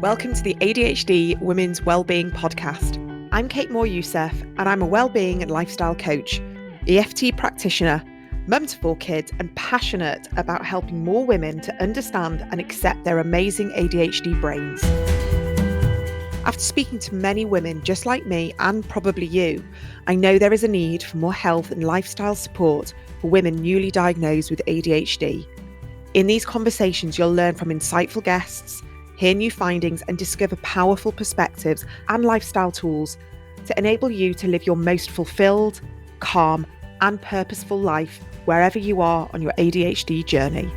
Welcome to the ADHD Women's Wellbeing Podcast. I'm Kate Moore-Youssef, and I'm a wellbeing and lifestyle coach, EFT practitioner, mum to 4 kids, and passionate about helping more women to understand and accept their amazing ADHD brains. After speaking to many women just like me, and probably you, I know there is a need for more health and lifestyle support for women newly diagnosed with ADHD. In these conversations, you'll learn from insightful guests, hear new findings, and discover powerful perspectives and lifestyle tools to enable you to live your most fulfilled, calm, and purposeful life wherever you are on your ADHD journey.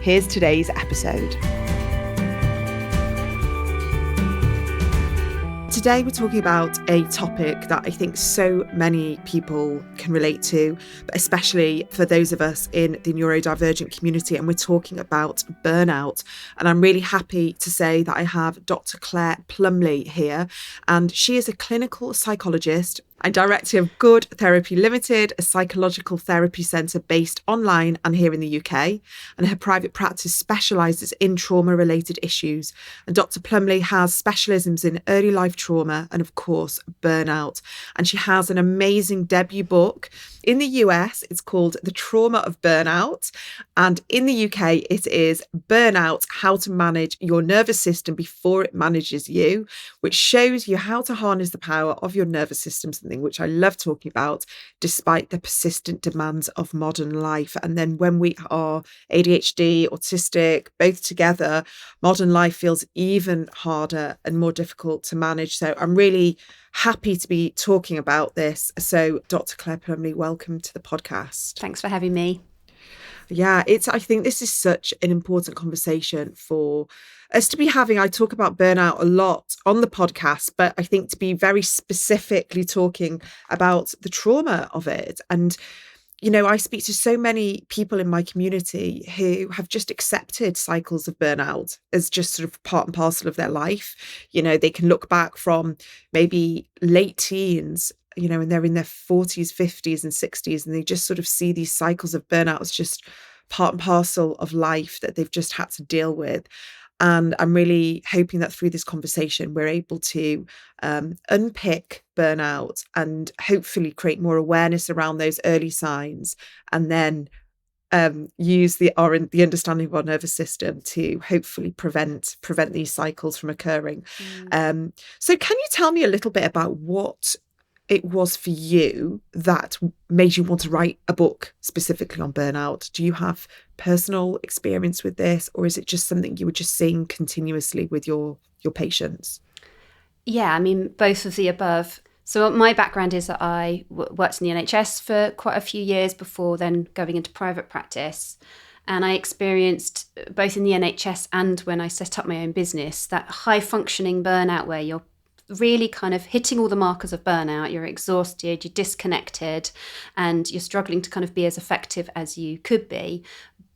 Here's today's episode. Today we're talking about a topic that I think so many people can relate to, but especially for those of us in the neurodivergent community, and we're talking about burnout. And I'm really happy to say that I have Dr. Claire Plumley here, and she is a clinical psychologist and director of Good Therapy Limited, a psychological therapy centre based online and here in the UK. And her private practice specialises in trauma-related issues. And Dr. Plumley has specialisms in early life trauma and, of course, burnout. And she has an amazing debut book. In the US, it's called The Trauma of Burnout. And in the UK, it is Burnout, How to Manage Your Nervous System Before It Manages You, which shows you how to harness the power of your nervous system, something which I love talking about, despite the persistent demands of modern life. And then when we are ADHD, autistic, both together, modern life feels even harder and more difficult to manage. So I'm really happy to be talking about this. So Dr. Claire Plumley, welcome to the podcast. Thanks for having me. Yeah, I think this is such an important conversation for us to be having. I talk about burnout a lot on the podcast, but I think to be very specifically talking about the trauma of it. And, you know, I speak to so many people in my community who have just accepted cycles of burnout as just sort of part and parcel of their life. You know, they can look back from maybe late teens, you know, and they're in their 40s, 50s and 60s, and they just sort of see these cycles of burnout as just part and parcel of life that they've just had to deal with. And I'm really hoping that through this conversation, we're able to unpick burnout and hopefully create more awareness around those early signs, and then use the understanding of our nervous system to hopefully prevent these cycles from occurring. So can you tell me a little bit about what it was for you that made you want to write a book specifically on burnout? Do you have personal experience with this, or is it just something you were just seeing continuously with your patients? Yeah, I mean, both of the above. So my background is that I worked in the NHS for quite a few years before then going into private practice. And I experienced, both in the NHS and when I set up my own business, that high functioning burnout where you're really kind of hitting all the markers of burnout. You're exhausted, you're disconnected, and you're struggling to kind of be as effective as you could be,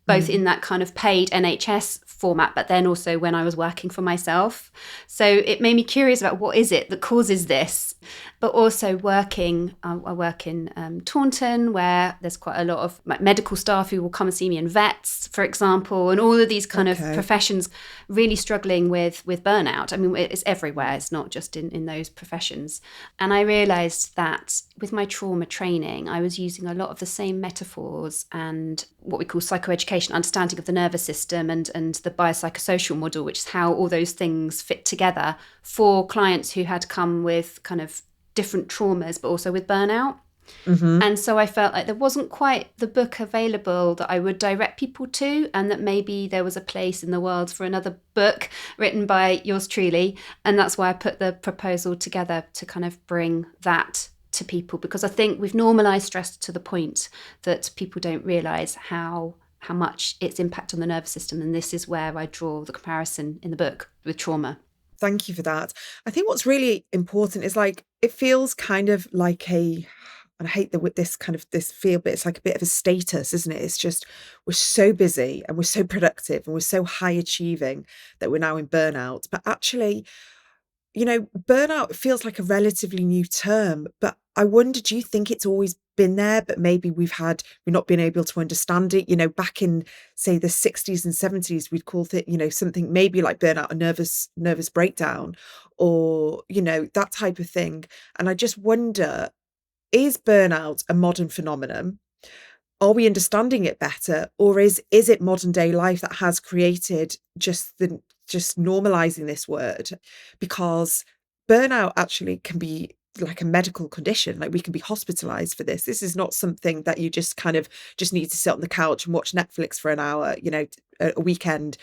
both in that kind of paid NHS format, but then also when I was working for myself. So it made me curious about what is it that causes this, but also I work in Taunton, where there's quite a lot of medical staff who will come and see me, and vets, for example, and all of these kind of professions really struggling with burnout. I mean, it's everywhere. It's not just in those professions. And I realised that with my trauma training, I was using a lot of the same metaphors and what we call psychoeducation, understanding of the nervous system, and the biopsychosocial model, which is how all those things fit together for clients who had come with kind of different traumas, but also with burnout. And so I felt like there wasn't quite the book available that I would direct people to, and that maybe there was a place in the world for another book written by yours truly. And that's why I put the proposal together to kind of bring that to people, because I think we've normalised stress to the point that people don't realise how much its impact on the nervous system. And this is where I draw the comparison in the book with trauma. Thank you for that. I think what's really important is, like, it feels kind of like and I hate this feel, but it's like a bit of a status, isn't it? It's just, we're so busy and we're so productive and we're so high achieving that we're now in burnout. But actually, Burnout feels like a relatively new term, but I wonder, do you think it's always been there, but maybe we've not been able to understand it? Back in, say, the 60s and 70s, we'd call it, something maybe like burnout, a nervous breakdown, or, that type of thing. And I just wonder, is burnout a modern phenomenon? Are we understanding it better, or is it modern day life that has created just normalizing this word? Because burnout actually can be like a medical condition. Like, we can be hospitalized for this. This is not something that you just kind of just need to sit on the couch and watch Netflix for an hour, a weekend.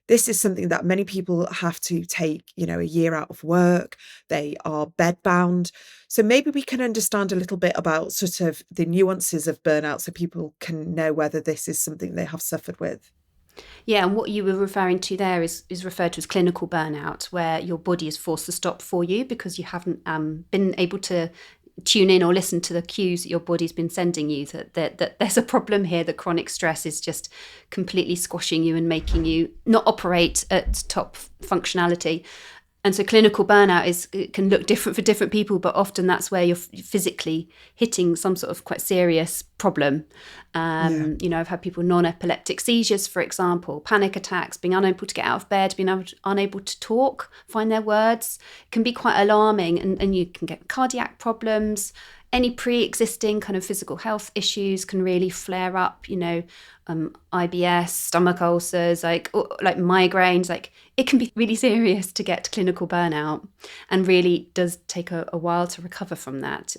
This is something that many people have to take, a year out of work. They are bedbound. So maybe we can understand a little bit about sort of the nuances of burnout so people can know whether this is something they have suffered with. Yeah, and what you were referring to there is referred to as clinical burnout, where your body is forced to stop for you because you haven't been able to tune in or listen to the cues that your body's been sending you, that there's a problem here, that chronic stress is just completely squashing you and making you not operate at top functionality. And so clinical burnout it can look different for different people, but often that's where you're physically hitting some sort of quite serious problem. I've had people non-epileptic seizures, for example, panic attacks, being unable to get out of bed, being unable to talk, find their words. It can be quite alarming, and you can get cardiac problems. Any pre-existing kind of physical health issues can really flare up, IBS, stomach ulcers, like migraines. Like, it can be really serious to get to clinical burnout, and really does take a while to recover from that.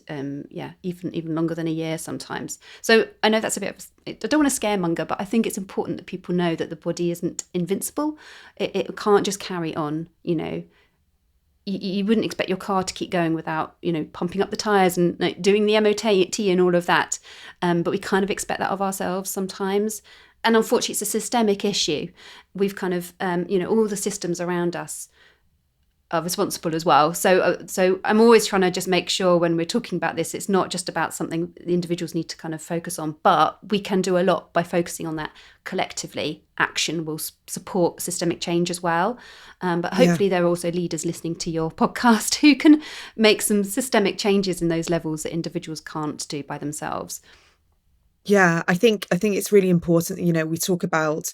Even longer than a year sometimes. So I know that's I don't want to scaremonger, but I think it's important that people know that the body isn't invincible. It can't just carry on, You wouldn't expect your car to keep going without, pumping up the tyres and doing the MOT and all of that. But we kind of expect that of ourselves sometimes. And unfortunately, it's a systemic issue. We've kind of, all the systems around us are responsible as well. So I'm always trying to just make sure when we're talking about this, it's not just about something the individuals need to kind of focus on, but we can do a lot by focusing on that collectively. Action will support systemic change as well. But hopefully there are also leaders listening to your podcast who can make some systemic changes in those levels that individuals can't do by themselves. Yeah, I think it's really important, we talk about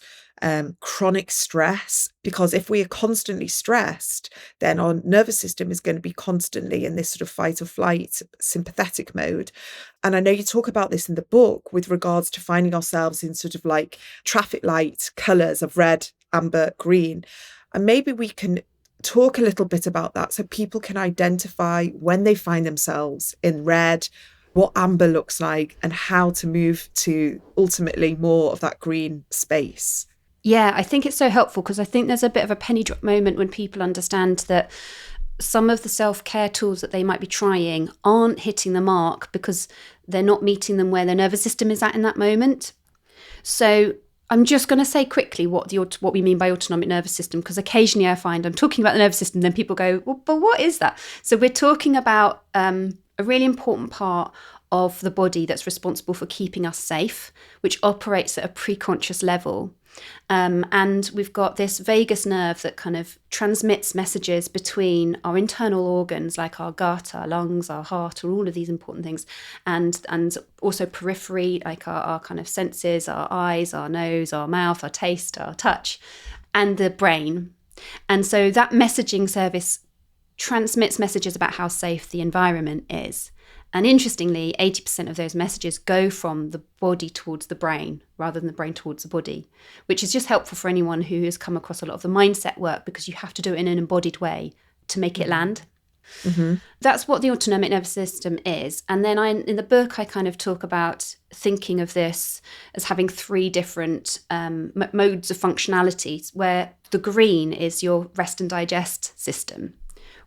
chronic stress, because if we are constantly stressed, then our nervous system is going to be constantly in this sort of fight or flight sympathetic mode. And I know you talk about this in the book with regards to finding ourselves in sort of like traffic light colours of red, amber, green. And maybe we can talk a little bit about that so people can identify when they find themselves in red, what amber looks like, and how to move to ultimately more of that green space. Yeah, I think it's so helpful, because I think there's a bit of a penny drop moment when people understand that some of the self-care tools that they might be trying aren't hitting the mark because they're not meeting them where their nervous system is at in that moment. So I'm just going to say quickly what we mean by autonomic nervous system, because occasionally I find I'm talking about the nervous system, then people go, well, but what is that? So we're talking about a really important part of the body that's responsible for keeping us safe, which operates at a preconscious level. And we've got this vagus nerve that kind of transmits messages between our internal organs, like our gut, our lungs, our heart, or all of these important things, and also periphery, like our kind of senses, our eyes, our nose, our mouth, our taste, our touch, and the brain. And so that messaging service transmits messages about how safe the environment is. And interestingly, 80% of those messages go from the body towards the brain rather than the brain towards the body, which is just helpful for anyone who has come across a lot of the mindset work, because you have to do it in an embodied way to make it land. Mm-hmm. That's what the autonomic nervous system is. And then in the book, I kind of talk about thinking of this as having three different modes of functionality, where the green is your rest and digest system,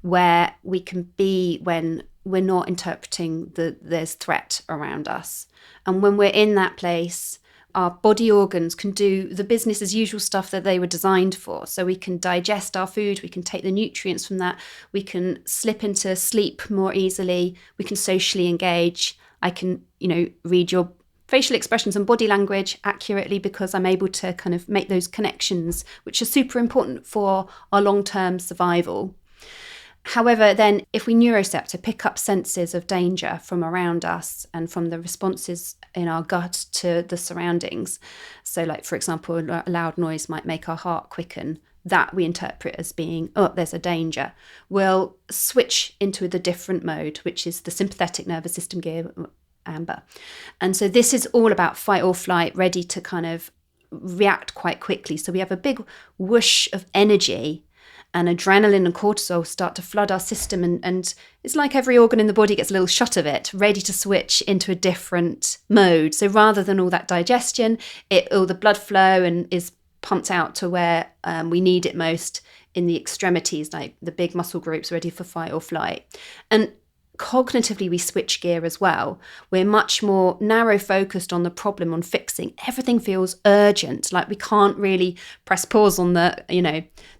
where we can be when we're not interpreting there's threat around us. And when we're in that place, our body organs can do the business as usual stuff that they were designed for. So we can digest our food, we can take the nutrients from that, we can slip into sleep more easily, we can socially engage. I can, read your facial expressions and body language accurately because I'm able to kind of make those connections, which are super important for our long-term survival. However, then if we neuroceptor pick up senses of danger from around us and from the responses in our gut to the surroundings, so like, for example, a loud noise might make our heart quicken, that we interpret as being, oh, there's a danger, we'll switch into the different mode, which is the sympathetic nervous system gear, amber. And so this is all about fight or flight, ready to kind of react quite quickly. So we have a big whoosh of energy, and adrenaline and cortisol start to flood our system. And it's like every organ in the body gets a little shot of it, ready to switch into a different mode. So rather than all that digestion, all the blood flow and is pumped out to where we need it most in the extremities, like the big muscle groups ready for fight or flight. And cognitively, we switch gear as well. We're much more narrow focused on the problem, on fixing. Everything feels urgent. Like we can't really press pause on the,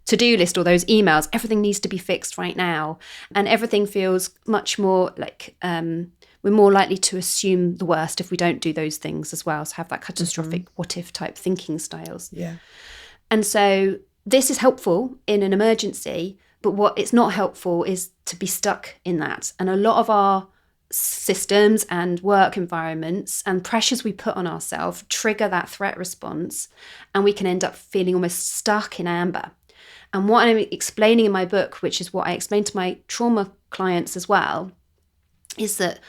to-do list or those emails. Everything needs to be fixed right now. And everything feels much more like we're more likely to assume the worst if we don't do those things as well. So have that catastrophic what if type thinking styles. Yeah. And so this is helpful in an emergency, but what it's not helpful is to be stuck in that. And a lot of our systems and work environments and pressures we put on ourselves trigger that threat response, and we can end up feeling almost stuck in amber. And what I'm explaining in my book, which is what I explain to my trauma clients as well, is that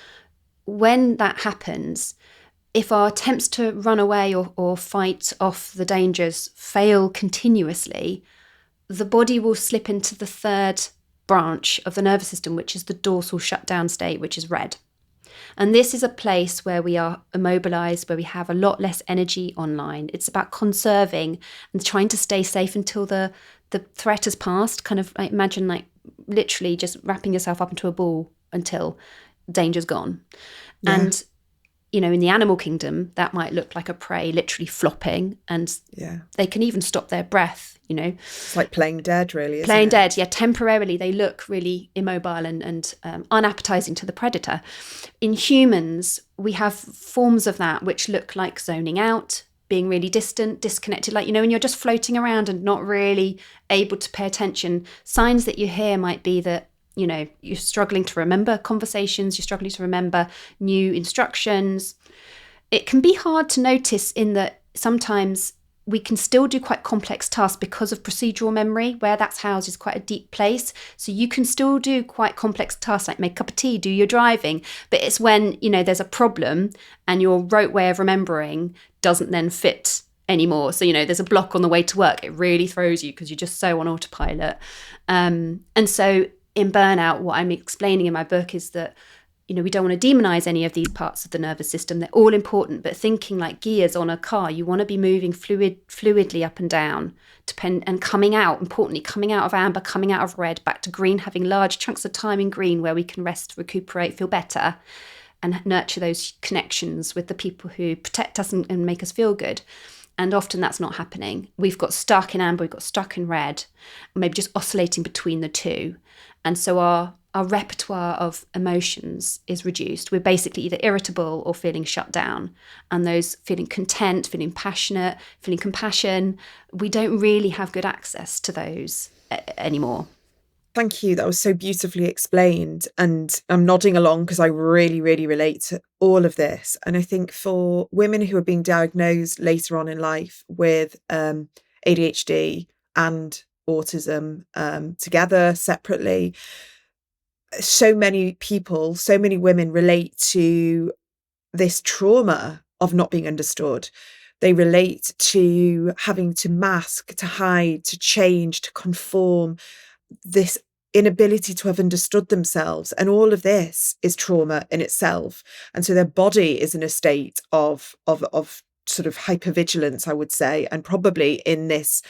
when that happens, if our attempts to run away or fight off the dangers fail continuously, the body will slip into the third branch of the nervous system, which is the dorsal shutdown state, which is red. And this is a place where we are immobilized, where we have a lot less energy online. It's about conserving and trying to stay safe until the threat has passed. Kind of like, imagine like literally just wrapping yourself up into a ball until danger's gone. Yeah. And in the animal kingdom, that might look like a prey literally flopping, and they can even stop their breath, It's like playing dead, really, isn't Playing it? dead, yeah. Temporarily, they look really immobile and unappetizing to the predator. In humans, we have forms of that which look like zoning out, being really distant, disconnected, like, when you're just floating around and not really able to pay attention. Signs that you hear might be that you're struggling to remember conversations, you're struggling to remember new instructions. It can be hard to notice in that sometimes we can still do quite complex tasks because of procedural memory, where that's housed is quite a deep place. So you can still do quite complex tasks like make a cup of tea, do your driving. But it's when, there's a problem and your rote way of remembering doesn't then fit anymore. So, there's a block on the way to work. It really throws you because you're just so on autopilot. And so in Burnout, what I'm explaining in my book is that, we don't want to demonize any of these parts of the nervous system. They're all important, but thinking like gears on a car, you want to be moving fluidly up and down, and coming out of amber, coming out of red, back to green, having large chunks of time in green where we can rest, recuperate, feel better, and nurture those connections with the people who protect us and make us feel good. And often that's not happening. We've got stuck in amber, we've got stuck in red, maybe just oscillating between the two. And so our repertoire of emotions is reduced. We're basically either irritable or feeling shut down. And those feeling content, feeling passionate, feeling compassion, we don't really have good access to those anymore. Thank you. That was so beautifully explained. And I'm nodding along because I really, really relate to all of this. And I think for women who are being diagnosed later on in life with ADHD and autism together, separately, so many people, so many women relate to this trauma of not being understood. They relate to having to mask, to hide, to change, to conform, this inability to have understood themselves. And all of this is trauma in itself. And so their body is in a state of sort of hypervigilance, I would say, and probably in this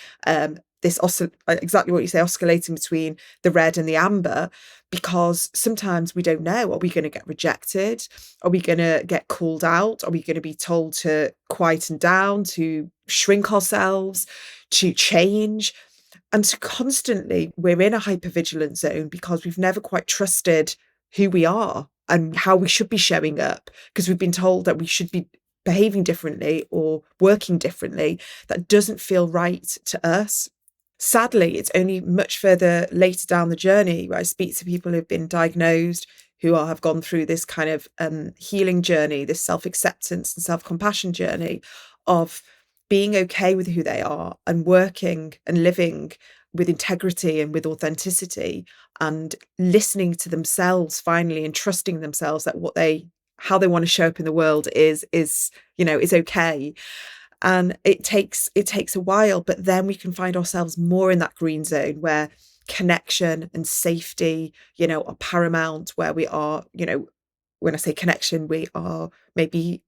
exactly what you say, oscillating between the red and the amber, because sometimes we don't know, are we going to get rejected? Are we going to get called out? Are we going to be told to quieten down, to shrink ourselves, to change? And so constantly we're in a hypervigilance zone because we've never quite trusted who we are and how we should be showing up, because we've been told that we should be behaving differently or working differently. That doesn't feel right to us. sadly, it's only much further later down the journey where I speak to people who've been diagnosed, have gone through this kind of healing journey, this self-acceptance and self-compassion journey of being okay with who they are and working and living with integrity and with authenticity and listening to themselves finally and trusting themselves that how they want to show up in the world is okay. And it takes a while, but then we can find ourselves more in that green zone where connection and safety, are paramount, where we are, when I say connection, we are maybe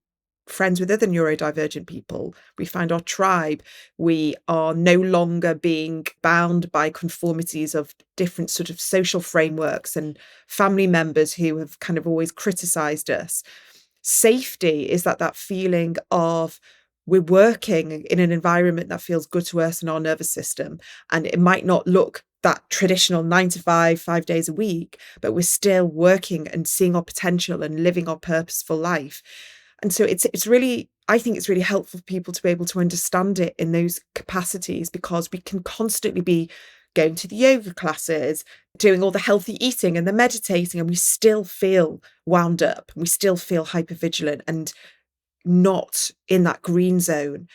friends with other neurodivergent people. We find our tribe. We are no longer being bound by conformities of different sort of social frameworks and family members who have kind of always criticized us. Safety is that feeling of we're working in an environment that feels good to us and our nervous system. And it might not look that traditional 9 to 5, 5 days a week, but we're still working and seeing our potential and living our purposeful life. And so it's really, I think it's really helpful for people to be able to understand it in those capacities, because we can constantly be going to the yoga classes, doing all the healthy eating and the meditating, and we still feel wound up, and we still feel hypervigilant and not in that green zone.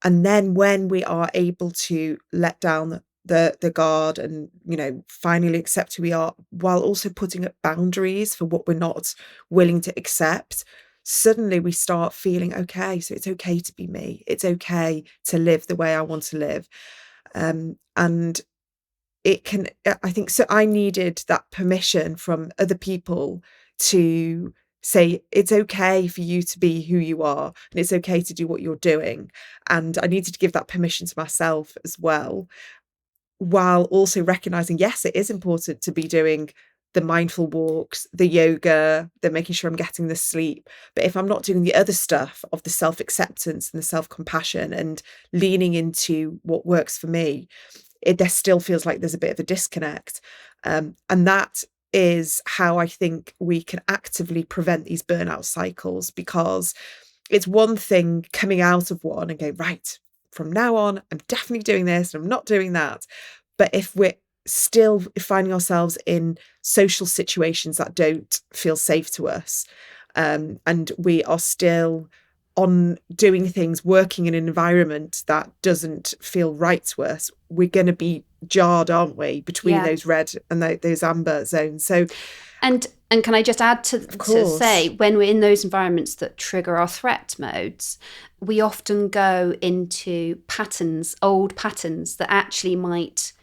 And then when we are able to let down the guard and, finally accept who we are, while also putting up boundaries for what we're not willing to accept, suddenly we start feeling okay. So it's okay to be me. It's okay to live the way I want to live. And I think so I needed that permission from other people to say it's okay for you to be who you are, and it's okay to do what you're doing. And I needed to give that permission to myself as well, while also recognizing, yes, it is important to be doing the mindful walks, the yoga, the making sure I'm getting the sleep. But if I'm not doing the other stuff of the self-acceptance and the self-compassion and leaning into what works for me, there still feels like there's a bit of a disconnect. And that is how I think we can actively prevent these burnout cycles, because it's one thing coming out of one and going, right, from now on, I'm definitely doing this and I'm not doing that. But if we're still finding ourselves in social situations that don't feel safe to us, and we are still on doing things, working in an environment that doesn't feel right to us, we're going to be jarred, aren't we, between those red and those amber zones. So, and can I just add to say, when we're in those environments that trigger our threat modes, we often go into old patterns that actually might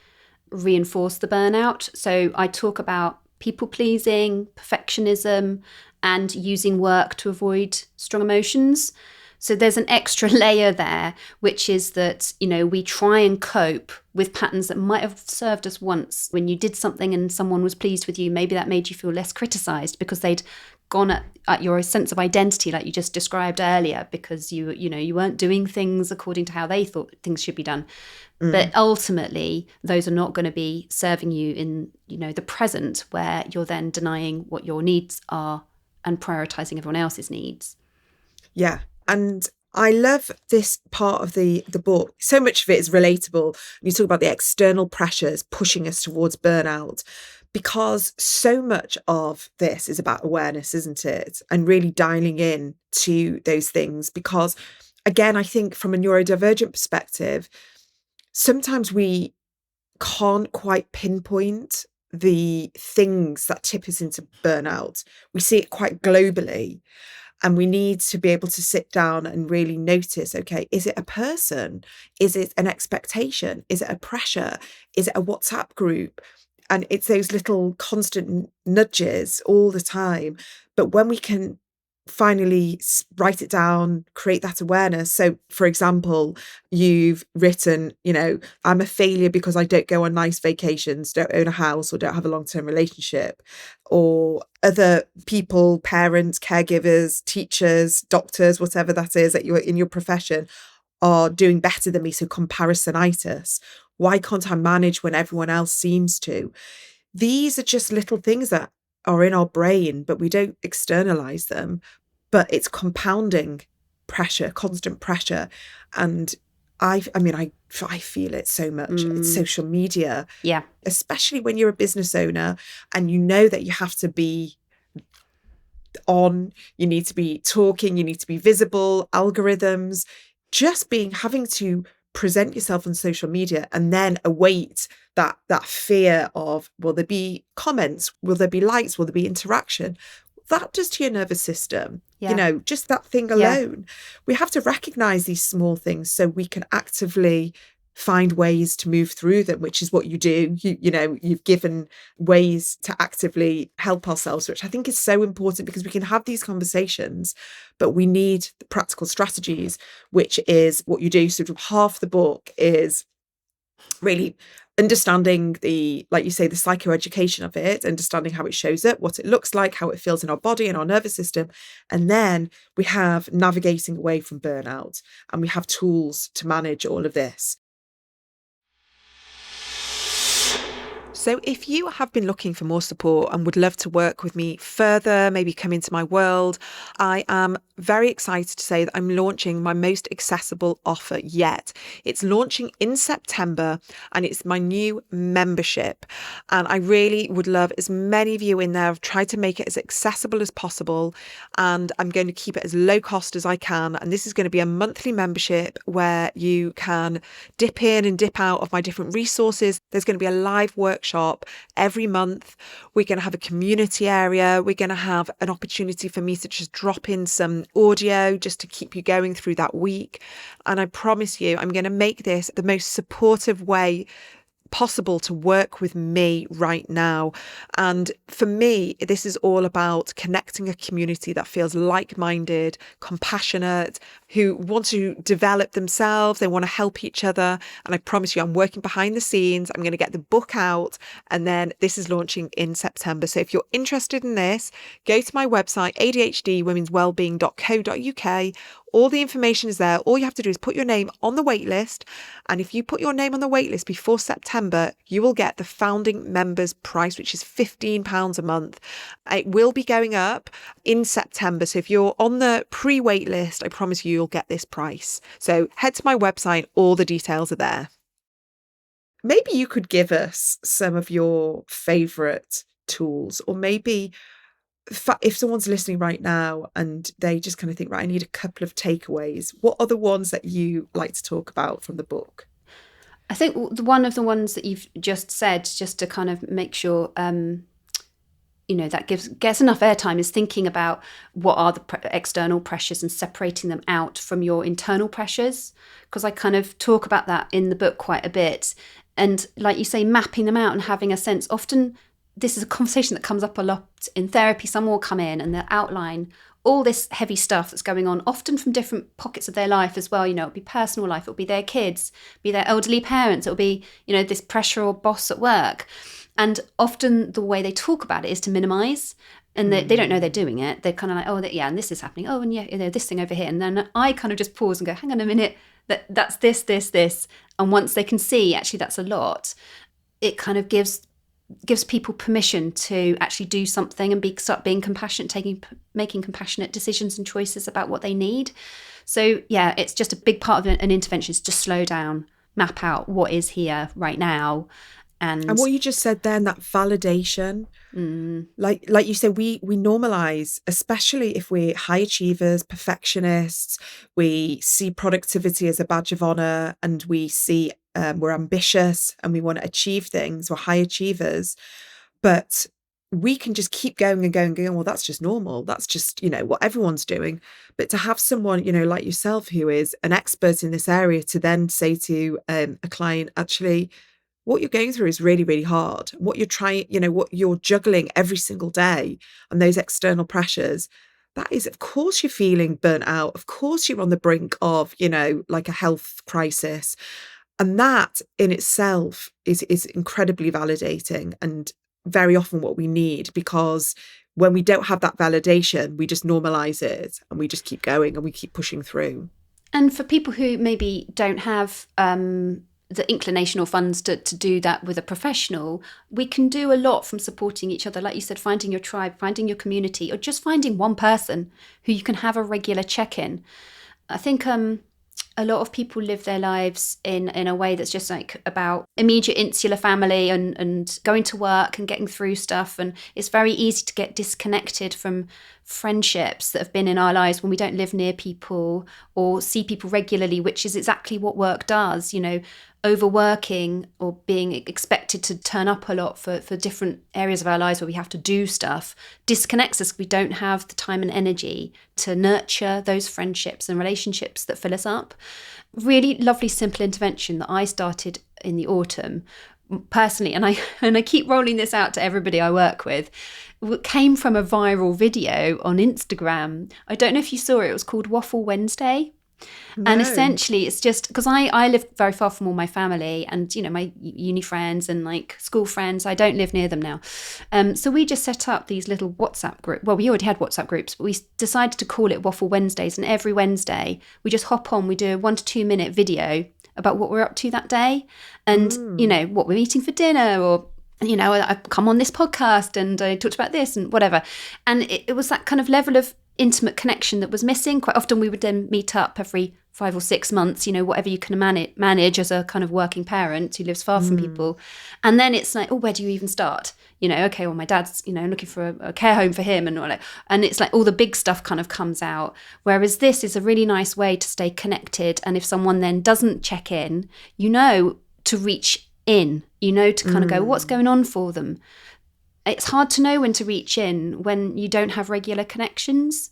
reinforce the burnout. So I talk about people pleasing, perfectionism, and using work to avoid strong emotions. So there's an extra layer there, which is that, we try and cope with patterns that might have served us once. When you did something and someone was pleased with you, maybe that made you feel less criticized because they'd gone at your sense of identity, like you just described earlier, because you weren't doing things according to how they thought things should be done. But ultimately, those are not going to be serving you in, the present, where you're then denying what your needs are and prioritizing everyone else's needs. Yeah. And I love this part of the book. So much of it is relatable. You talk about the external pressures pushing us towards burnout, because so much of this is about awareness, isn't it? And really dialing in to those things. Because again, I think from a neurodivergent perspective, sometimes we can't quite pinpoint the things that tip us into burnout. We see it quite globally. And we need to be able to sit down and really notice, okay, is it a person? Is it an expectation? Is it a pressure? Is it a WhatsApp group? And it's those little constant nudges all the time. But when we can finally write it down, create that awareness. So, for example, you've written, I'm a failure because I don't go on nice vacations, don't own a house, or don't have a long-term relationship. Or other people, parents, caregivers, teachers, doctors, whatever that is that you're in your profession, are doing better than me. So comparisonitis. Why can't I manage when everyone else seems to? These are just little things that are in our brain, but we don't externalize them. But it's compounding pressure, constant pressure. And I feel it so much. Social media, Yeah. especially when you're a business owner and you know that you have to be on, you need to be talking, you need to be visible, algorithms, having to present yourself on social media and then await that fear of, will there be comments? Will there be likes? Will there be interaction? That does to your nervous system. Yeah. Just that thing Yeah. alone. We have to recognize these small things so we can actively find ways to move through them, which is what you do. You've given ways to actively help ourselves, which I think is so important, because we can have these conversations, but we need the practical strategies, which is what you do. So half the book is really understanding like you say, the psychoeducation of it, understanding how it shows up, what it looks like, how it feels in our body and our nervous system. And then we have navigating away from burnout, and we have tools to manage all of this. So if you have been looking for more support and would love to work with me further, maybe come into my world, I am very excited to say that I'm launching my most accessible offer yet. It's launching in September, and it's my new membership. And I really would love as many of you in there. I've tried to make it as accessible as possible, and I'm going to keep it as low cost as I can. And this is going to be a monthly membership where you can dip in and dip out of my different resources. There's going to be a live workshop every month. We're going to have a community area. We're going to have an opportunity for me to just drop in some audio just to keep you going through that week. And I promise you, I'm going to make this the most supportive way possible to work with me right now. And for me, this is all about connecting a community that feels like-minded, compassionate, who want to develop themselves. They want to help each other. And I promise you, I'm working behind the scenes. I'm going to get the book out, and then this is launching in September. So if you're interested in this, go to my website, adhdwomenswellbeing.co.uk. All the information is there. All you have to do is put your name on the wait list. And if you put your name on the wait list before September, you will get the founding members price, which is £15 a month. It will be going up in September. So if you're on the pre-wait list, I promise you'll get this price. So head to my website. All the details are there. Maybe you could give us some of your favourite tools, or maybe if someone's listening right now and they just kind of think, right, I need a couple of takeaways, what are the ones that you like to talk about from the book? I think one of the ones that you've just said, just to kind of make sure, that gets enough airtime, is thinking about what are the external pressures and separating them out from your internal pressures. Because I kind of talk about that in the book quite a bit. And like you say, mapping them out and having a sense. Often this is a conversation that comes up a lot in therapy. Someone will come in and they'll outline all this heavy stuff that's going on, often from different pockets of their life as well. It'll be personal life, it'll be their kids, be their elderly parents, it'll be, this pressure or boss at work. And often the way they talk about it is to minimize. And they don't know they're doing it. They're kind of like, and this is happening. Oh, and yeah, this thing over here. And then I kind of just pause and go, hang on a minute, that's this. And once they can see, actually, that's a lot, it kind of gives people permission to actually do something and start being compassionate, making compassionate decisions and choices about what they need. So yeah, it's just a big part of an intervention is just slow down, map out what is here right now. And what you just said then, that validation, like you said, we normalize, especially if we're high achievers, perfectionists, we see productivity as a badge of honor, and we see we're ambitious and we want to achieve things. We're high achievers, but we can just keep going and going. Well, that's just normal. That's just, what everyone's doing. But to have someone, like yourself, who is an expert in this area, to then say to a client, actually, what you're going through is really, really hard. What you're trying, what you're juggling every single day, and those external pressures, that is, of course, you're feeling burnt out. Of course, you're on the brink of, like a health crisis. And that in itself is incredibly validating, and very often what we need, because when we don't have that validation, we just normalize it and we just keep going and we keep pushing through. And for people who maybe don't have the inclination or funds to do that with a professional, we can do a lot from supporting each other. Like you said, finding your tribe, finding your community, or just finding one person who you can have a regular check-in. I think a lot of people live their lives in a way that's just like about immediate insular family and going to work and getting through stuff. And it's very easy to get disconnected from friendships that have been in our lives when we don't live near people or see people regularly, which is exactly what work does. Overworking or being expected to turn up a lot for different areas of our lives where we have to do stuff disconnects us. We don't have the time and energy to nurture those friendships and relationships that fill us up. Really lovely, simple intervention that I started in the autumn personally, and I keep rolling this out to everybody I work with, came from a viral video on Instagram. I don't know if you saw it. It was called Waffle Wednesday. No. And essentially it's just because I live very far from all my family and, my uni friends and like school friends. I don't live near them now. So we just set up these little WhatsApp groups. Well, we already had WhatsApp groups, but we decided to call it Waffle Wednesdays. And every Wednesday we just hop on, we do a 1 to 2 minute video about what we're up to that day and, what we're eating for dinner or I've come on this podcast and I talked about this and whatever. And it was that kind of level of intimate connection that was missing. Quite often we would then meet up every 5 or 6 months, whatever you can manage as a kind of working parent who lives far from people. And then it's like, oh, where do you even start? Okay, well, my dad's, looking for a care home for him and it's like all the big stuff kind of comes out. Whereas this is a really nice way to stay connected. And if someone then doesn't check in, to reach in, to kind of go, what's going on for them? It's hard to know when to reach in when you don't have regular connections.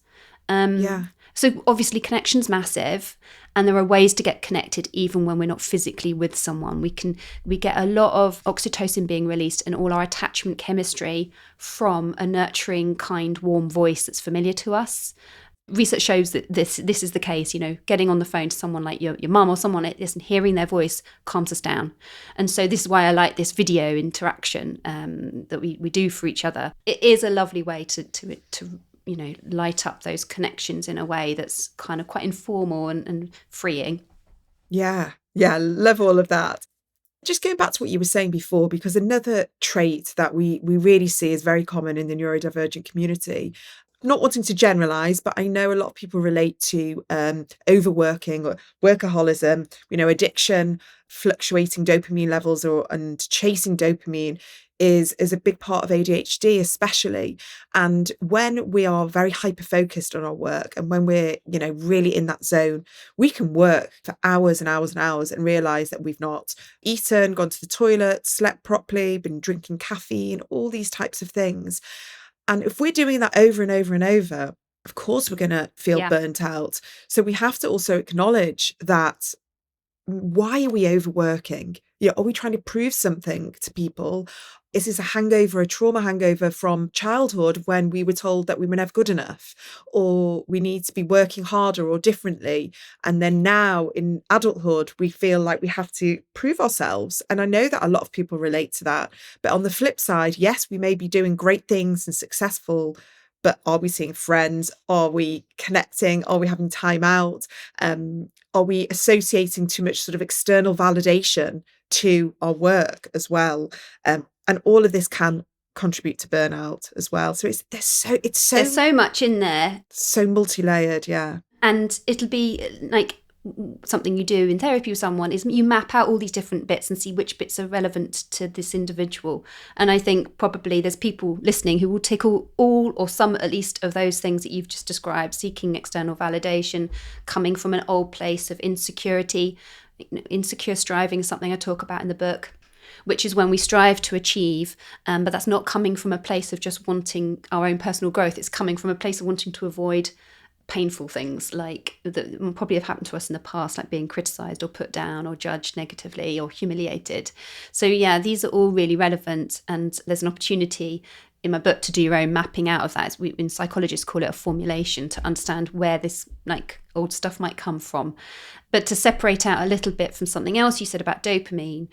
So obviously connection's massive and there are ways to get connected even when we're not physically with someone. We get a lot of oxytocin being released and all our attachment chemistry from a nurturing, kind, warm voice that's familiar to us. Research shows that this is the case. Getting on the phone to someone like your mum or someone like this and hearing their voice calms us down. And so this is why I like this video interaction that we do for each other. It is a lovely way to light up those connections in a way that's kind of quite informal and freeing. Yeah, love all of that. Just going back to what you were saying before, because another trait that we really see is very common in the neurodivergent community, not wanting to generalize, but I know a lot of people relate to overworking or workaholism, addiction, fluctuating dopamine levels and chasing dopamine is a big part of ADHD especially. And when we are very hyper-focused on our work and when we're, really in that zone, we can work for hours and hours and hours and realize that we've not eaten, gone to the toilet, slept properly, been drinking caffeine, all these types of things. And if we're doing that over and over and over, of course, we're going to feel burnt out. So we have to also acknowledge that. Why are we overworking? Are we trying to prove something to people? Is this a hangover, a trauma hangover from childhood when we were told that we were never good enough or we need to be working harder or differently? And then now in adulthood, we feel like we have to prove ourselves. And I know that a lot of people relate to that. But on the flip side, yes, we may be doing great things and successful, but are we seeing friends? Are we connecting? Are we having time out? Are we associating too much sort of external validation to our work as well? And all of this can contribute to burnout as well. So there's so much in there. So multi-layered, yeah. And it'll be like something you do in therapy with someone is you map out all these different bits and see which bits are relevant to this individual. And I think probably there's people listening who will tick all or some at least of those things that you've just described, seeking external validation, coming from an old place of insecurity. Insecure striving is something I talk about in the book, which is when we strive to achieve, but that's not coming from a place of just wanting our own personal growth. It's coming from a place of wanting to avoid painful things like that probably have happened to us in the past, like being criticized or put down or judged negatively or humiliated. So yeah, these are all really relevant, and there's an opportunity in my book to do your own mapping out of that. In psychologists call it a formulation, to understand where this like old stuff might come from. But to separate out a little bit from something else you said about dopamine,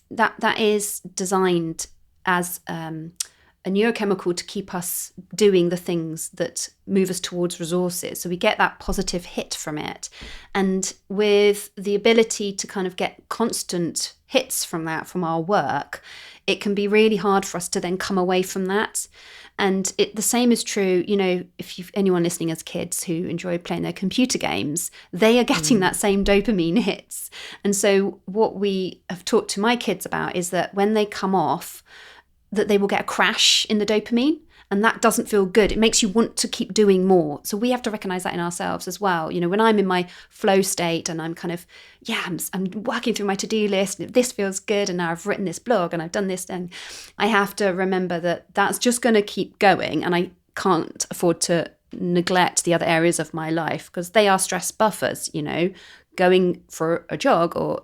that is designed as a neurochemical to keep us doing the things that move us towards resources. So we get that positive hit from it. And with the ability to kind of get constant hits from that, from our work, it can be really hard for us to then come away from that. And the same is true, if anyone listening as kids who enjoy playing their computer games, they are getting that same dopamine hits. And so what we have talked to my kids about is that when they come off, that they will get a crash in the dopamine. And that doesn't feel good. It makes you want to keep doing more. So we have to recognize that in ourselves as well. When I'm in my flow state and I'm kind of, I'm working through my to-do list, and this feels good, and now I've written this blog and I've done this, and I have to remember that that's just going to keep going, and I can't afford to neglect the other areas of my life because they are stress buffers, going for a jog or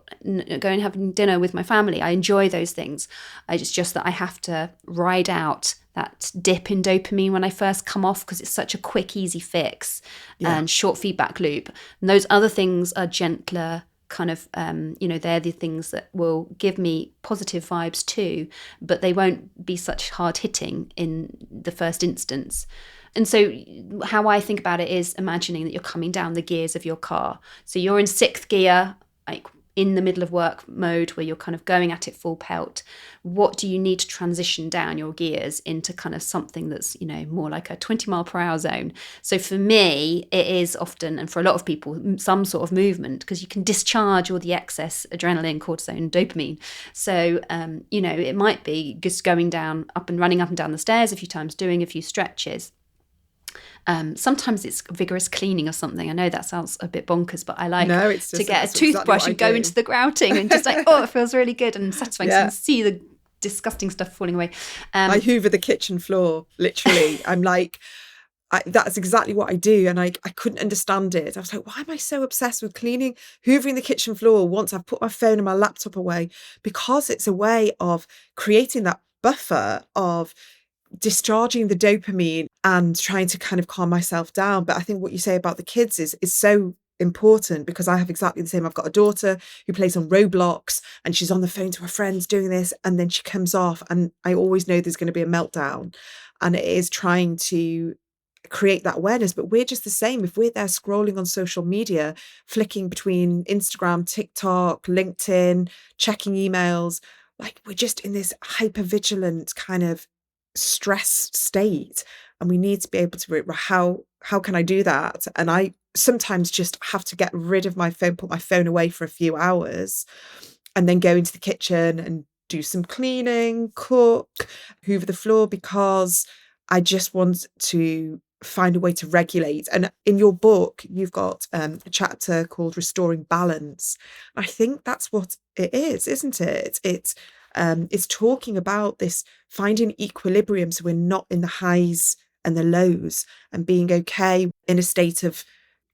going having dinner with my family. I enjoy those things. It's just that I have to ride out that dip in dopamine when I first come off, because it's such a quick, easy fix and short feedback loop. And those other things are gentler, kind of, they're the things that will give me positive vibes too, but they won't be such hard hitting in the first instance. And so how I think about it is imagining that you're coming down the gears of your car. So you're in sixth gear, like in the middle of work mode, where you're kind of going at it full pelt. What do you need to transition down your gears into kind of something that's, more like a 20 mile per hour zone? So for me, it is often, and for a lot of people, some sort of movement, because you can discharge all the excess adrenaline, cortisol, dopamine. So, it might be just going down, running up and down the stairs a few times, doing a few stretches. Sometimes it's vigorous cleaning or something. I know that sounds a bit bonkers, but I like to get a toothbrush and go into the grouting and just like, it feels really good and satisfying. So you can see the disgusting stuff falling away. I hoover the kitchen floor, literally. I'm like, that's exactly what I do. And I couldn't understand it. I was like, why am I so obsessed with hoovering the kitchen floor once I've put my phone and my laptop away? Because it's a way of creating that buffer of discharging the dopamine and trying to kind of calm myself down. But I think what you say about the kids is so important, because I have exactly the same. I've got a daughter who plays on Roblox and she's on the phone to her friends doing this, and then she comes off, and I always know there's going to be a meltdown. And it is trying to create that awareness. But we're just the same. If we're there scrolling on social media, flicking between Instagram, TikTok, LinkedIn, checking emails, like we're just in this hyper-vigilant kind of stress state, and we need to be able to how can I do that? And I sometimes just have to get rid of my phone, put my phone away for a few hours, and then go into the kitchen and do some cleaning, cook, hoover the floor, because I just want to find a way to regulate. And in your book, you've got a chapter called Restoring Balance. I think that's what it is, isn't it? It's talking about this finding equilibrium, so we're not in the highs and the lows, and being okay in a state of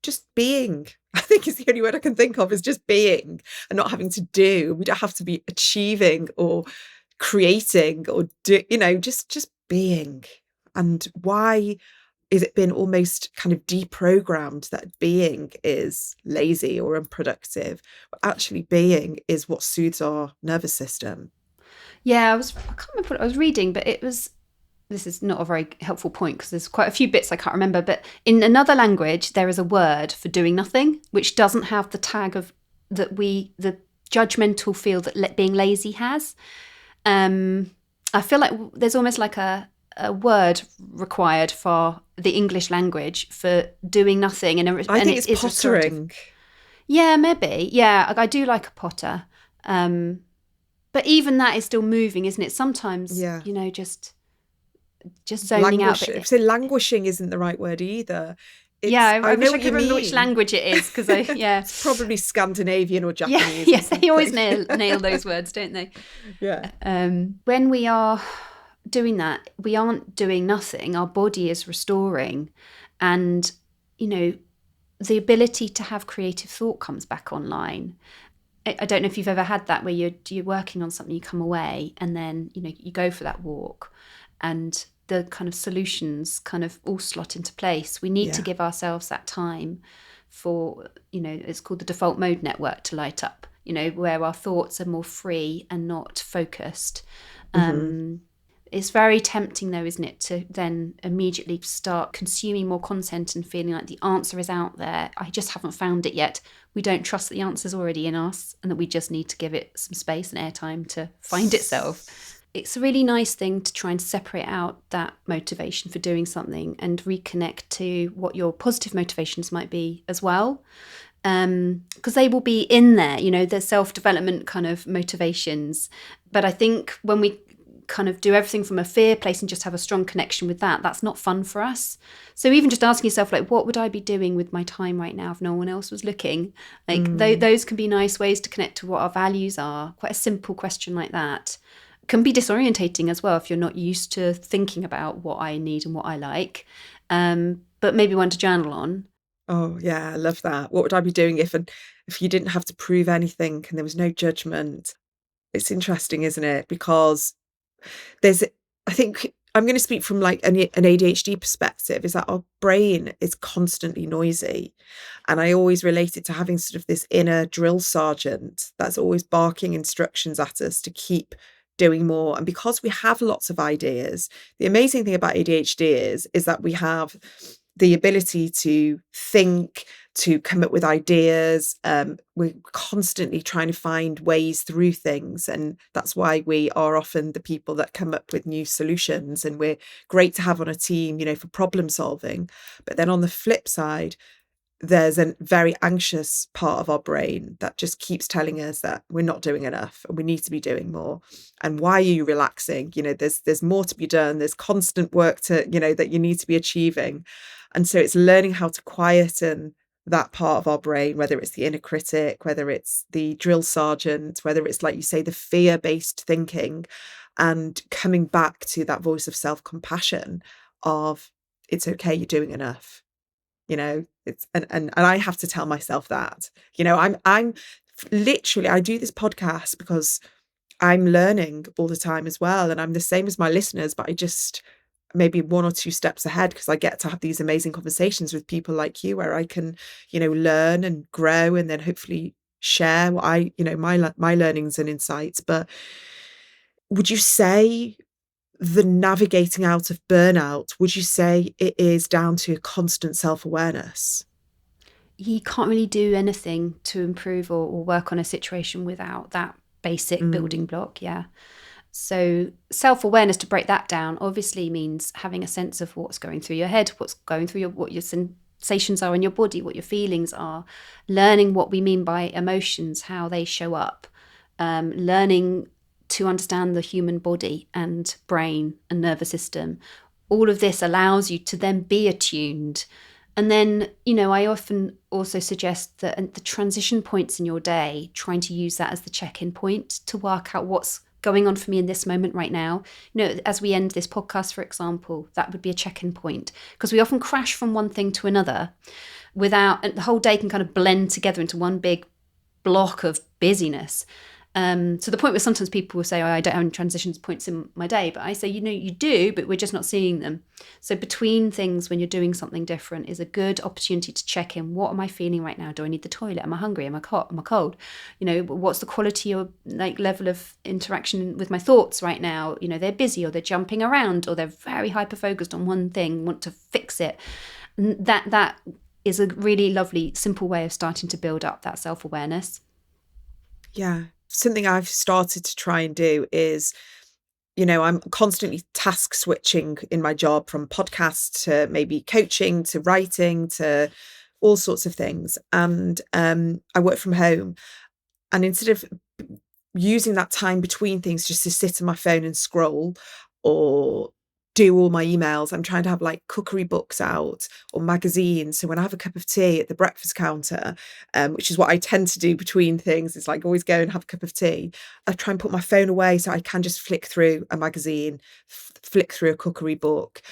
just being. I think is the only word I can think of, is just being, and not having to do. We don't have to be achieving or creating or do, just being. And why is it been almost kind of deprogrammed that being is lazy or unproductive, but actually being is what soothes our nervous system? Yeah, I can't remember what I was reading, but this is not a very helpful point because there's quite a few bits I can't remember, but in another language, there is a word for doing nothing, which doesn't have the tag of the judgmental feel that being lazy has. I feel like there's almost like a word required for the English language for doing nothing. And I think it's pottering. Yeah, maybe. Yeah, I do like a potter. But even that is still moving, isn't it? Sometimes, just zoning out. So languishing isn't the right word either. I wish I could remember which language it is, because it's probably Scandinavian or Japanese. Yeah, they always nail those words, don't they? Yeah. When we are doing that, we aren't doing nothing. Our body is restoring, and the ability to have creative thought comes back online. I don't know if you've ever had that, where you're working on something, you come away, and then you go for that walk, and the kind of solutions kind of all slot into place. We need to give ourselves that time for it's called the default mode network to light up. Where our thoughts are more free and not focused. It's very tempting though, isn't it, to then immediately start consuming more content and feeling like the answer is out there. I just haven't found it yet. We don't trust that the answer's already in us and that we just need to give it some space and airtime to find itself. It's a really nice thing to try and separate out that motivation for doing something and reconnect to what your positive motivations might be as well. Because they will be in there, the self-development kind of motivations. But I think when we kind of do everything from a fear place and just have a strong connection with that, that's not fun for us. So even just asking yourself, like, what would I be doing with my time right now if no one else was looking? Like those can be nice ways to connect to what our values are. Quite a simple question like that can be disorientating as well if you're not used to thinking about what I need and what I like, but maybe one to journal on. Oh yeah, I love that. What would I be doing if you didn't have to prove anything and there was no judgment? It's interesting, isn't it? Because I think I'm going to speak from like an ADHD perspective, is that our brain is constantly noisy. And I always relate it to having sort of this inner drill sergeant that's always barking instructions at us to keep doing more. And because we have lots of ideas, the amazing thing about ADHD is that we have the ability to think, to come up with ideas. We're constantly trying to find ways through things. And that's why we are often the people that come up with new solutions. And we're great to have on a team, for problem solving. But then on the flip side, there's a very anxious part of our brain that just keeps telling us that we're not doing enough and we need to be doing more. And why are you relaxing? There's more to be done. There's constant work that you need to be achieving. And so it's learning how to quieten that part of our brain, whether it's the inner critic, whether it's the drill sergeant, whether it's, like you say, the fear-based thinking, and coming back to that voice of self-compassion of, it's okay, you're doing enough. It's and I have to tell myself that. I'm literally, I do this podcast because I'm learning all the time as well, and I'm the same as my listeners, but I just maybe one or two steps ahead because I get to have these amazing conversations with people like you where I can, learn and grow and then hopefully share what my learnings and insights. But would you say the navigating out of burnout, would you say it is down to constant self-awareness? You can't really do anything to improve or work on a situation without that basic building block. Yeah. So self-awareness, to break that down, obviously means having a sense of what's going through your head, what's going through what your sensations are in your body, what your feelings are, learning what we mean by emotions, how they show up, learning to understand the human body and brain and nervous system. All of this allows you to then be attuned. And then, I often also suggest that at the transition points in your day, trying to use that as the check-in point to work out what's going on for me in this moment right now. As we end this podcast, for example, that would be a check-in point, because we often crash from one thing to another and the whole day can kind of blend together into one big block of busyness. To the point where sometimes people will say, I don't have any transition points in my day. But I say, you do, but we're just not seeing them. So between things, when you're doing something different, is a good opportunity to check in. What am I feeling right now? Do I need the toilet? Am I hungry? Am I hot? Am I cold? What's the quality or level of interaction with my thoughts right now? They're busy, or they're jumping around, or they're very hyper-focused on one thing, want to fix it. And that is a really lovely, simple way of starting to build up that self-awareness. Yeah. Something I've started to try and do is, I'm constantly task switching in my job, from podcasts to maybe coaching to writing to all sorts of things. And I work from home. And instead of using that time between things just to sit on my phone and scroll or do all my emails, I'm trying to have like cookery books out or magazines. So when I have a cup of tea at the breakfast counter, which is what I tend to do between things, it's like always go and have a cup of tea, I try and put my phone away so I can just flick through a magazine, flick through a cookery book,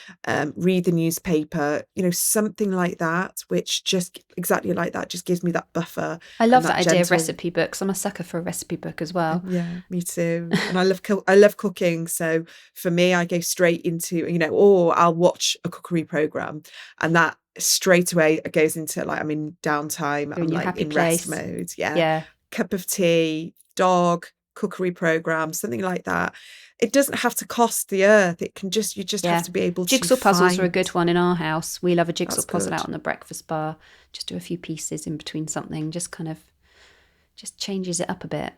read the newspaper, something like that, which just exactly like that just gives me that buffer. I love that idea of recipe books. I'm a sucker for a recipe book as well. Yeah, me too. And I love cooking. So for me, I go straight into, or I'll watch a cookery program, and that straight away goes into like, I'm in downtime. I'm like in rest mode. Yeah. Cup of tea, dog, cookery program, something like that. It doesn't have to cost the earth. It can just, you just have to be able to Jigsaw puzzles are a find. good one in our house. We love a jigsaw That's puzzle good. out on the breakfast bar. Just do a few pieces in between something, just kind of just changes it up a bit.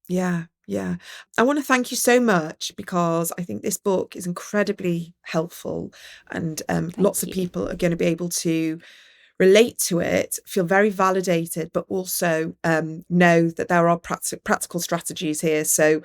Yeah, yeah. I want to thank you so much because I think this book is incredibly helpful, and lots of you. people are going to be able to relate to it, feel very validated, but also know that there are practical strategies here. So,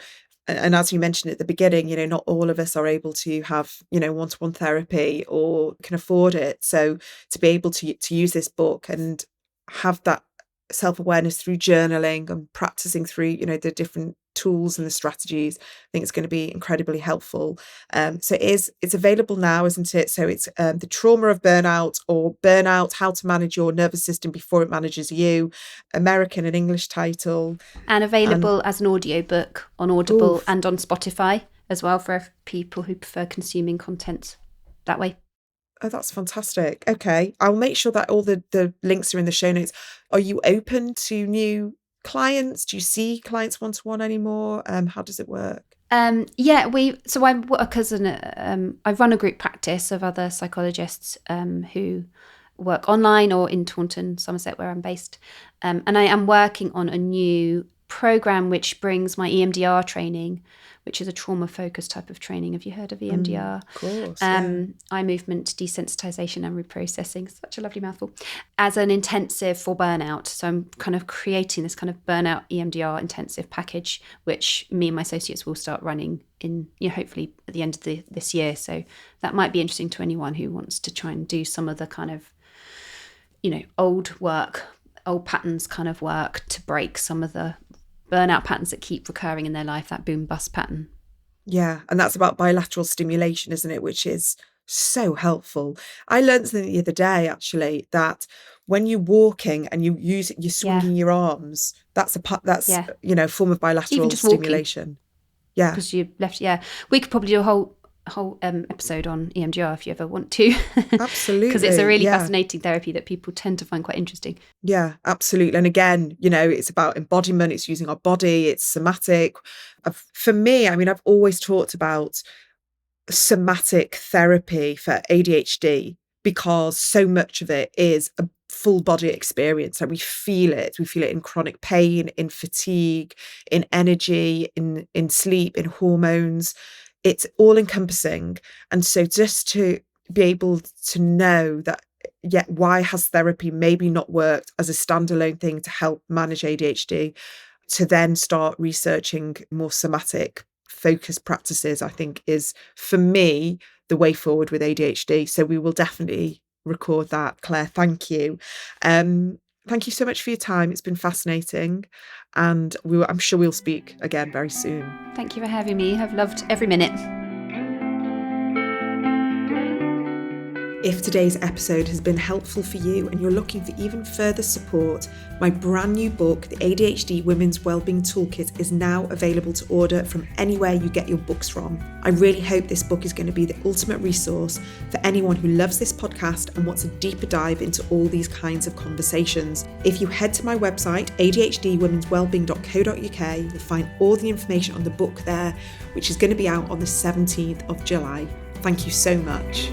and as you mentioned at the beginning, you know, not all of us are able to have, you know, one-to-one therapy or can afford it. So to be able to use this book and have that self-awareness through journaling and practicing through, you know, the different tools and the strategies, I think it's going to be incredibly helpful. So it's available now, isn't it? So it's The Trauma of Burnout, or Burnout: How to Manage Your Nervous System Before It Manages You, American and English title. And available as an audiobook on Audible Oof. and on Spotify as well for people who prefer consuming content that way. Oh, that's fantastic. Okay, I'll make sure that all the links are in the show notes. Are you open to new clients? Do you see clients one-to-one anymore? How does it work? So I work as I run a group practice of other psychologists who work online or in Taunton, Somerset, where I'm based. And I am working on a new program which brings my EMDR training, which is a trauma-focused type of training. Have you heard of EMDR? Of course, yeah. Eye movement desensitization and reprocessing, such a lovely mouthful, as an intensive for burnout. So I'm kind of creating this kind of burnout EMDR intensive package, which me and my associates will start running in, you know, hopefully at the end of this year. So that might be interesting to anyone who wants to try and do some of the kind of, you know, old patterns kind of work to break some of the burnout patterns that keep recurring in their life, that boom bust pattern. Yeah, and that's about bilateral stimulation, isn't it? Which is so helpful. I learned something the other day, actually, that when you're walking and you're swinging your arms, that's you know, a form of bilateral stimulation. Yeah, because you left. Yeah, we could probably do a whole episode on EMDR if you ever want to. absolutely. Because it's a really fascinating therapy that people tend to find quite interesting. Yeah, absolutely. And again, you know, it's about embodiment, it's using our body, it's somatic. For me, I mean, I've always talked about somatic therapy for ADHD because so much of it is a full body experience. So we feel it in chronic pain, in fatigue, in energy, in sleep, in hormones. It's all encompassing. And so just to be able to know that, yet why has therapy maybe not worked as a standalone thing to help manage ADHD, to then start researching more somatic focused practices, I think is, for me, the way forward with ADHD. So we will definitely record that. Claire, thank you. Thank you so much for your time. It's been fascinating. And I'm sure we'll speak again very soon. Thank you for having me. I've loved every minute. If today's episode has been helpful for you and you're looking for even further support, my brand new book, The ADHD Women's Wellbeing Toolkit, is now available to order from anywhere you get your books from. I really hope this book is going to be the ultimate resource for anyone who loves this podcast and wants a deeper dive into all these kinds of conversations. If you head to my website, adhdwomenswellbeing.co.uk, you'll find all the information on the book there, which is going to be out on the 17th of July. Thank you so much.